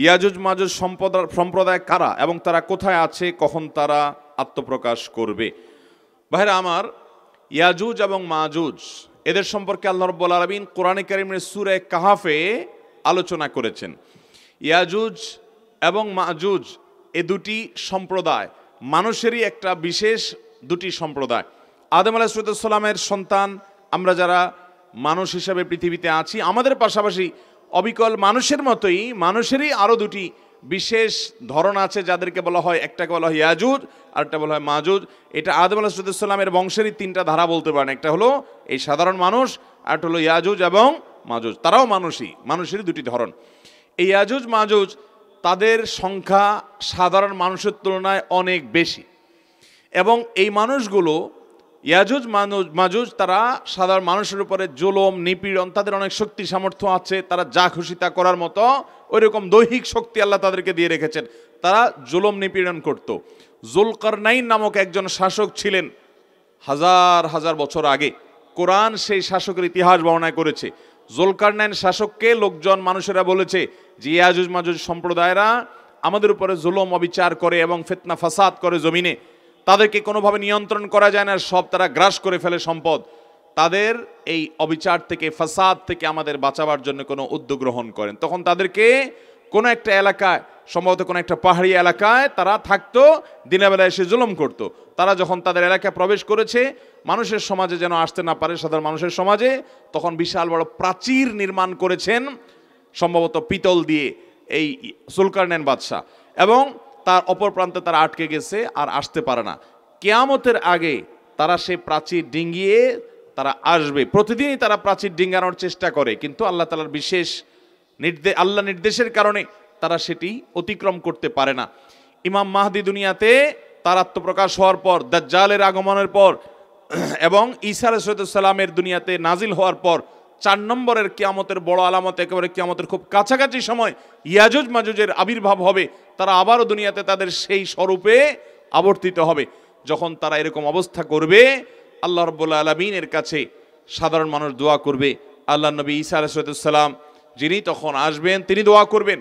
ইয়াজুজ মাজুজ সম্প্রদায় কারা এবং তারা কোথায় আছে, কখন তারা আত্মপ্রকাশ করবে? ভাইরা আমার, ইয়াজুজ এবং মাজুজ এদের সম্পর্কে আল্লাহ রাব্বুল আলামিন কোরআনে কারীমের সূরা কাহাফে আলোচনা করেছেন। ইয়াজুজ এবং মাজুজ এ দুটি সম্প্রদায় মানুষেরই একটা বিশেষ দুটি সম্প্রদায়। আদম আলাইহিস সালামের সন্তান আমরা যারা মানুষ হিসাবে পৃথিবীতে আছি, আমাদের পাশাপাশি অবিকল মানুষের মতোই মানুষেরই আরও দুটি বিশেষ ধরন আছে, যাদেরকে বলা হয়, একটাকে বলা হয় ইয়াজুজ আর একটা বলা হয় মাজুজ। এটা আদম আলাইহিস সালামের বংশেরই তিনটা ধারা বলতে পারেন। একটা হলো এই সাধারণ মানুষ, আর একটা হলো ইয়াজুজ এবং মাজুজ। তারাও মানুষেরই দুটি ধরন। এই ইয়াজুজ মাজুজ তাদের সংখ্যা সাধারণ মানুষের তুলনায় অনেক বেশি, এবং এই মানুষগুলো ইয়াজুজ মাজুজ তারা সাধারণ মানুষের উপরে জুলুম নিপীড়ন, তাদের অনেক শক্তি সামর্থ্য আছে, তারা যা খুশি তা করার মতো ওই রকম দৈহিক শক্তি আল্লাহ তাদেরকে দিয়ে রেখেছেন। তারা জুলুম নিপীড়ন করত। জুলকারনাইন নামক একজন শাসক ছিলেন হাজার হাজার বছর আগে। কোরআন সেই শাসকের ইতিহাস বর্ণনা করেছে। জুলকারনাইন শাসককে লোকজন মানুষেরা বলেছে যে ইয়াজুজ মাজুজ সম্প্রদায়রা আমাদের উপরে জুলুম অবিচার করে এবং ফিতনা ফাসাদ করে জমিনে, তাদেরকে কোনোভাবে নিয়ন্ত্রণ করা যায় না, সব তারা গ্রাস করে ফেলে সম্পদ। তাদের এই অবিচার থেকে, ফাসাদ থেকে আমাদের বাঁচাবার জন্য কোনো উদ্যোগ গ্রহণ করেন। তখন তাদেরকে কোনো একটা এলাকায়, সম্ভবত কোনো একটা পাহাড়ি এলাকায় তারা থাকতো, দিনের বেলায় এসে জুলুম করত। তারা যখন তাদের এলাকায় প্রবেশ করেছে, মানুষের সমাজে যেন আসতে না পারে, সাধারণ মানুষের সমাজে, তখন বিশাল বড় প্রাচীর নির্মাণ করেছেন, সম্ভবত পিতল দিয়ে, এই জুলকারনাইন বাদশাহ, এবং তার অপর প্রান্তে তারা আটকে গেছে, আর আসতে পারে না। কিয়ামতের আগে তারা সেই প্রাচীর ডিঙ্গিয়ে তারা আসবে। প্রতিদিনই তারা প্রাচীর ডিঙ্গানোর চেষ্টা করে, কিন্তু আল্লাহ তাআলার বিশেষ নির্দেশের কারণে তারা সেটি অতিক্রম করতে পারে না। ইমাম মাহদি দুনিয়াতে তার আত্মপ্রকাশ হওয়ার পর, দাজ্জালের আগমনের পর এবং ঈসা আলাইহিস সালামের দুনিয়াতে নাজিল হওয়ার পর 4 নম্বরের কিয়ামতের বড় আলামত, একেবারে কিয়ামতের খুব কাছাকাছি সময় ইয়াজুজ মাজুজের আবির্ভাব হবে। তারা আবারও দুনিয়াতে তাদের সেই স্বরূপে আবর্তিত হবে। যখন তারা এরকম অবস্থা করবে, আল্লাহ রাব্বুল আলামিনের কাছে সাধারণ মানুষ দোয়া করবে। আল্লাহ নবী ঈসা আলাইহিস সালাম যিনি তখন আসবেন, তিনি দোয়া করবেন।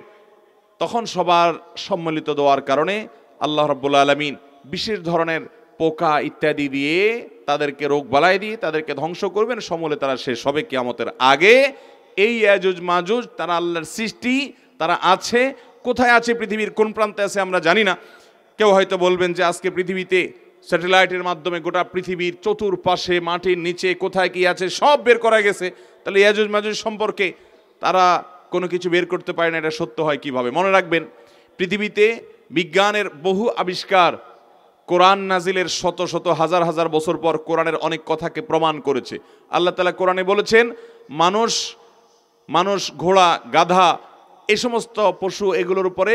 তখন সবার সম্মিলিত দোয়ার কারণে আল্লাহ রাব্বুল আলামিন বিশেষ ধরনের পোকা ইত্যাদি দিয়ে তাদেরকে রোগ বালাই দিয়ে তাদেরকে ধ্বংস করবেন। সমূলে তারা শেষ হবে কিয়ামতের আগে। এই ইয়াজুজ মাজুজ তারা আল্লাহর সৃষ্টি, তারা আছে। কোথায় আছে, পৃথিবীর কোন প্রান্তে আছে আমরা জানি না। কেউ হয়তো বলবেন যে আজকে পৃথিবীতে স্যাটেলাইটের মাধ্যমে গোটা পৃথিবীর চতুর্পাশে, মাটির নিচে কোথায় কি আছে সব বের করা গেছে। তাহলে ইয়াজুজ মাজুজ সম্পর্কে তারা কোনো কিছু বের করতে পারে না, এটা সত্য হয় কিভাবে? মনে রাখবেন, পৃথিবীতে বিজ্ঞানের বহু আবিষ্কার কোরআন নাজিলের শত শত হাজার হাজার বছর পর কোরআনের অনেক কথাকে প্রমাণ করেছে। আল্লাহ তাআলা কোরআনে বলেছেন, মানুষ ঘোড়া গাধা এই সমস্ত পশু, এগুলোর উপরে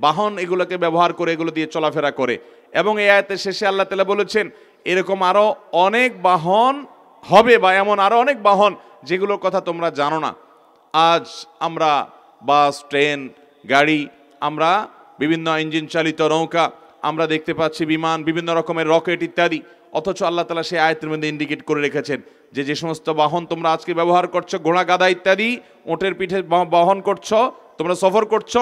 বাহন, এগুলোকে ব্যবহার করে, এগুলো দিয়ে চলাফেরা করে। এবং এই আয়াতের শেষে আল্লাহ তাআলা বলেছেন এরকম আরো অনেক বাহন হবে, বা এমন আরো অনেক বাহন যেগুলোর কথা তোমরা জানো না। আজ আমরা বাস, ট্রেন, গাড়ি, আমরা বিভিন্ন ইঞ্জিন চালিত নৌকা, আমরা দেখতে পাচ্ছি বিমান, বিভিন্ন রকমের রকেট ইত্যাদি। অথচ আল্লাহ তাআলা সেই আয়াতের মধ্যে ইন্ডিকেট করে রেখেছেন যে সমস্ত বাহন তোমরা আজকে ব্যবহার করছো, ঘোড়া গাধা ইত্যাদি, ওটের পিঠে বহন করছো, তোমরা সফর করছো,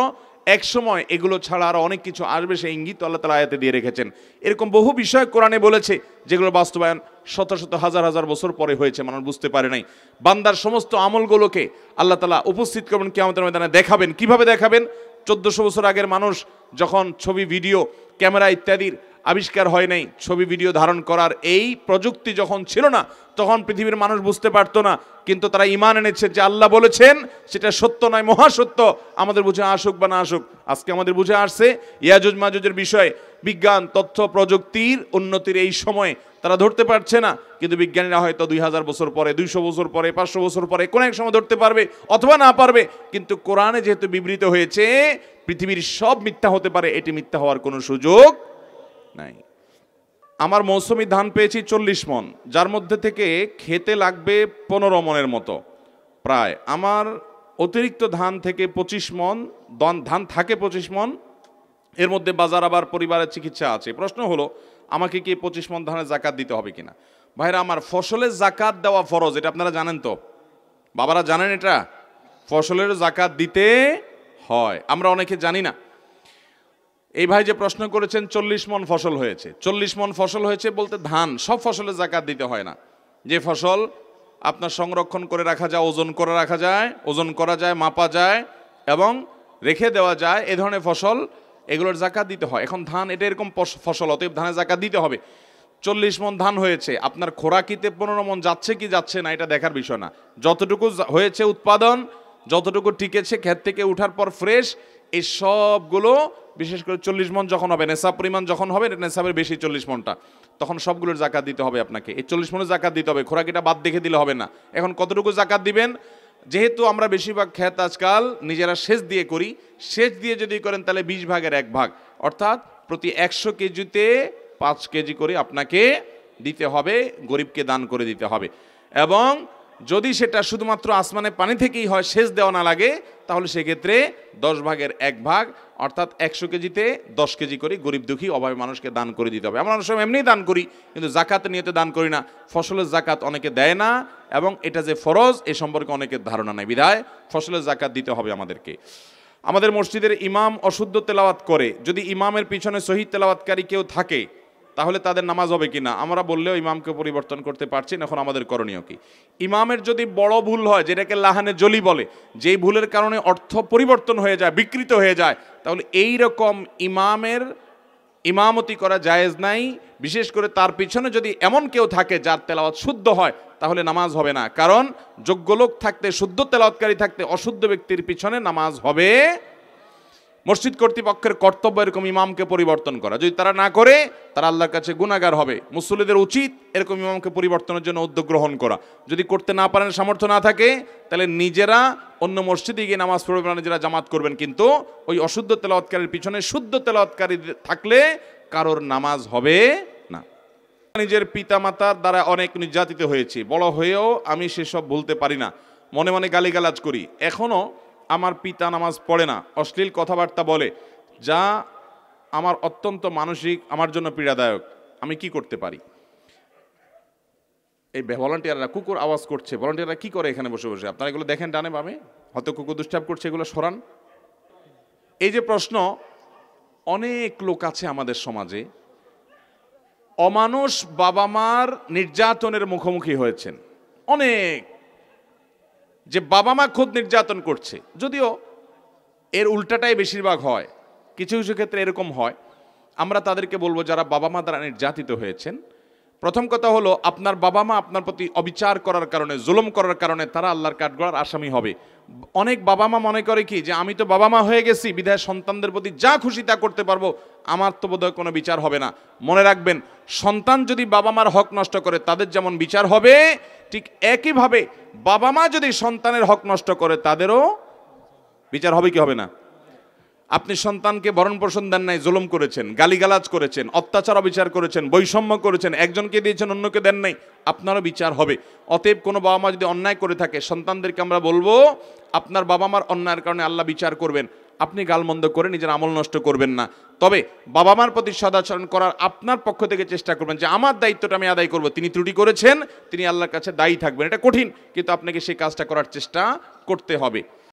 এক সময় এগুলো ছাড়া আরো অনেক কিছু আসবে, সেই ইঙ্গিত আল্লাহ তাআলা আয়াতে দিয়ে রেখেছেন। এরকম বহু বিষয় কোরআনে বলেছে যেগুলো বাস্তবায়ন শত শত হাজার হাজার বছর পরে হয়েছে, মানুষ বুঝতে পারে নাই। বান্দার সমস্ত আমলগুলোকে আল্লাহ তাআলা উপস্থিত করবেন কিয়ামতের ময়দানে, দেখাবেন। কিভাবে দেখাবেন? 1400 বছর আগের মানুষ যখন ছবি, ভিডিও, ক্যামেরা ইত্যাদির আবিষ্কার হয় নাই, ছবি ভিডিও ধারণ করার এই প্রযুক্তি যখন ছিল না, তখন পৃথিবীর মানুষ বুঝতে পারতো না। কিন্তু তারা ঈমান এনেছে যে আল্লাহ বলেছেন সেটা সত্য নয়, মহাসত্য। আমাদের বুঝে আসুক বা না আসুক, আজকে আমাদের বুঝে আসছে ইয়াজুজ মাজুজের বিষয়ে। বিজ্ঞান, তথ্য প্রযুক্তির উন্নতির এই সময় তারা ধরতে পারছে না, কিন্তু বিজ্ঞানীরা হয়তো 2000 বছর পরে, 200 বছর পরে, 500 বছর পরে কোন এক সময় ধরতে পারবে, অথবা না পারবে। কিন্তু কোরআনে যেহেতু বিবৃত হয়েছে পৃথিবীর সব মিথ্যা হতে পারে, এটি মিথ্যা হওয়ার কোনো সুযোগ নাই। আমার মৌসুমি ধান পেয়েছি 40 মণ, যার মধ্যে থেকে খেতে লাগবে 15 মণের মতো প্রায়। আমার অতিরিক্ত ধান থেকে 25 মণ ধান থাকে 25 মণ, এর মধ্যে বাজার আবার পরিবারের চিকিৎসা আছে। প্রশ্ন হলো আমাকে কি 25 মণ ধানের জাকাত দিতে হবে কিনা? ভাইরা আমার, ফসলের জাকাত দেওয়া ফরজ, এটা আপনারা জানেন তো? বাবারা জানেন এটা? ফসলের জাকাত দিতে হয়। আমরা অনেকে জানি না। এই ভাই যে প্রশ্ন করেছেন 40 মণ ফসল হয়েছে, 40 মণ ফসল হয়েছে বলতে ধান, সব ফসলে যাকাত দিতে হয় না। যে ফসল আপনার সংরক্ষণ করে রাখা যায়, ওজন করে রাখা যায়, ওজন করা যায়, মাপা যায় এবং রেখে দেওয়া যায়, এ ধরনের ফসল, এগুলোর যাকাত দিতে হয়। এখন ধান এটা এরকম ফসল, অতএব ধানের যাকাত দিতে হবে। 40 মণ ধান হয়েছে, আপনার খোরাকিতে 15 মণ যাচ্ছে কি যাচ্ছে না এটা দেখার বিষয় না। যতটুকু হয়েছে উৎপাদন, যতটুকু টিকেছে ক্ষেত থেকে উঠার পর ফ্রেশ, এই সবগুলো, বিশেষ করে 40 মণ যখন হবে, নেশাব পরিমাণ যখন হবে, নেশাবের বেশি 40 মণটা, তখন সবগুলোর জাকাত দিতে হবে আপনাকে। এই 40 মণের জাকাত দিতে হবে, খোরাকিটা বাদ দেখে দিলে হবে না। এখন কতটুকু জাকাত দিবেন? যেহেতু আমরা বেশিরভাগ ক্ষেত আজকাল নিজেরা সেচ দিয়ে করি, সেচ দিয়ে যদি করেন তাহলে 20 ভাগের 1 ভাগ, অর্থাৎ প্রতি 100 কেজিতে 5 কেজি করে আপনাকে দিতে হবে, গরিবকে দান করে দিতে হবে। এবং যদি সেটা শুধুমাত্র আসমানে পানি থেকেই হয়, সেচ দেওয়া না লাগে, তাহলে সেক্ষেত্রে 10 ভাগের 1 ভাগ, অর্থাৎ 100 কেজিতে 10 কেজি করে গরিব দুঃখী অভাবী মানুষকে দান করে দিতে হবে। আমরা অনেক সময় এমনিই দান করি, কিন্তু জাকাত নিয়তে দান করি না। ফসলের জাকাত অনেকে দেয় না, এবং এটা যে ফরজ এ সম্পর্কে অনেকের ধারণা নেই, বিধায় ফসলের জাকাত দিতে হবে আমাদেরকে। আমাদের মসজিদের ইমাম অশুদ্ধ তেলাওয়াত করে, যদি ইমামের পিছনে সহিহ তেলাওয়াতকারী কেউ থাকে তাহলে তাদের নামাজ হবে কিনা? আমরা বললেও ইমামকে পরিবর্তন করতে পারছি না। এখন আমাদের করণীয় কি? ইমামের যদি বড় ভুল হয়, যেটাকে লাহানে জলি বলে, যেই ভুলের কারণে অর্থ পরিবর্তন হয়ে যায়, বিকৃত হয়ে যায়, তাহলে এই রকম ইমামের ইমামতি করা জায়েজ নাই। বিশেষ করে তার পিছনে যদি এমন কেউ থাকে যার তেলাওয়াত শুদ্ধ হয়, তাহলে নামাজ হবে না। কারণ যোগ্য লোক থাকতে, শুদ্ধ তেলাওয়াতকারী থাকতে অশুদ্ধ ব্যক্তির পিছনে নামাজ হবে। মসজিদ কর্তৃপক্ষের কর্তব্য এরকম ইমামকে পরিবর্তন করা। যদি তারা না করে, তারা আল্লাহর কাছে গুনাহগার হবে। মুসল্লিদের উচিত এরকম ইমামকে পরিবর্তনের জন্য উদ্যোগ গ্রহণ করা। যদি করতে না পারেন, সামর্থ্য না থাকে, তাহলে নিজেরা অন্য মসজিদে গিয়ে নামাজ পড়বেন, নিজেরা জামাত করবেন, কিন্তু ওই অশুদ্ধ তেলাওয়াতকারীর পিছনে শুদ্ধ তেলাওয়াতকারী থাকলে কারোর নামাজ হবে না। নিজের পিতামাতার দ্বারা অনেক নির্যাতিত হয়েছি, বড় হয়েও আমি সেসব ভুলতে পারি না, মনে মনে গালিগালাজ করি। এখনও আমার পিতা নামাজ পড়ে না, অশ্লীল কথাবার্তা বলে, যা আমার অত্যন্ত মানসিক, আমার জন্য পীড়াদায়ক। আমি কি করতে পারি? এই ভলান্টিয়াররা কুকুর আওয়াজ করছে, ভলান্টিয়াররা কি করে এখানে বসে বসে? আপনারা এগুলো দেখেন ডানে বামে, হয়তো কুকুর ডিস্টার্ব করছে, এগুলো সরান। এই যে প্রশ্ন, অনেক লোক আছে আমাদের সমাজে অমানুষ বাবা মার নির্যাতনের মুখোমুখি হয়েছেন। অনেক, যে বাবা মা খোদ নির্যাতন করছে, যদিও এর উল্টাটাই বেশিরভাগ হয়, কিছু কিছু ক্ষেত্রে এরকম হয়। আমরা তাদেরকে বলবো, যারা বাবা মা দ্বারা নির্যাতিত হয়েছেন, প্রথম কথা হলো, আপনার বাবা মা আপনার প্রতি অবিচার করার কারণে, জুলুম করার কারণে তারা আল্লাহর কাঠগড়ার আসামি হবে। অনেক বাবা মা মনে করে কি, যে আমি তো বাবা মা হয়ে গেছি, বিধায় সন্তানদের প্রতি যা খুশি তা করতে পারবো, আমার তো বোধহয় কোনো বিচার হবে না। মনে রাখবেন, সন্তান যদি বাবা মার হক নষ্ট করে, তাদের যেমন বিচার হবে, ঠিক একইভাবে বাবা মা যদি সন্তানের হক নষ্ট করে, তাদেরও বিচার হবে কি হবে না? আপনি সন্তানকে ভরণ পোষণ দেন নাই, জুলুম করেছেন, গালিগালাজ করেছেন, অত্যাচার অবিচার করেছেন, বৈষম্য করেছেন, একজনকে দিয়েছেন অন্যকে দেন নাই, আপনারও বিচার হবে। অতএব কোনো বাবা মা যদি অন্যায় করে থাকে, সন্তানদেরকে আমরা বলবো, আপনার বাবা মার অন্যায়ের কারণে আল্লাহ বিচার করবেন, আপনি গালমন্দ করে নিজের আমল নষ্ট করবেন না। তবে বাবা মার প্রতি সদাচরণ করার আপনার পক্ষ থেকে চেষ্টা করবেন, যে আমার দায়িত্বটা আমি আদায় করব। তিনি ত্রুটি করেছেন, তিনি আল্লাহর কাছে দায়ী থাকবেন। এটা কঠিন, কিন্তু আপনাকে সেই কাজটা করার চেষ্টা করতে হবে।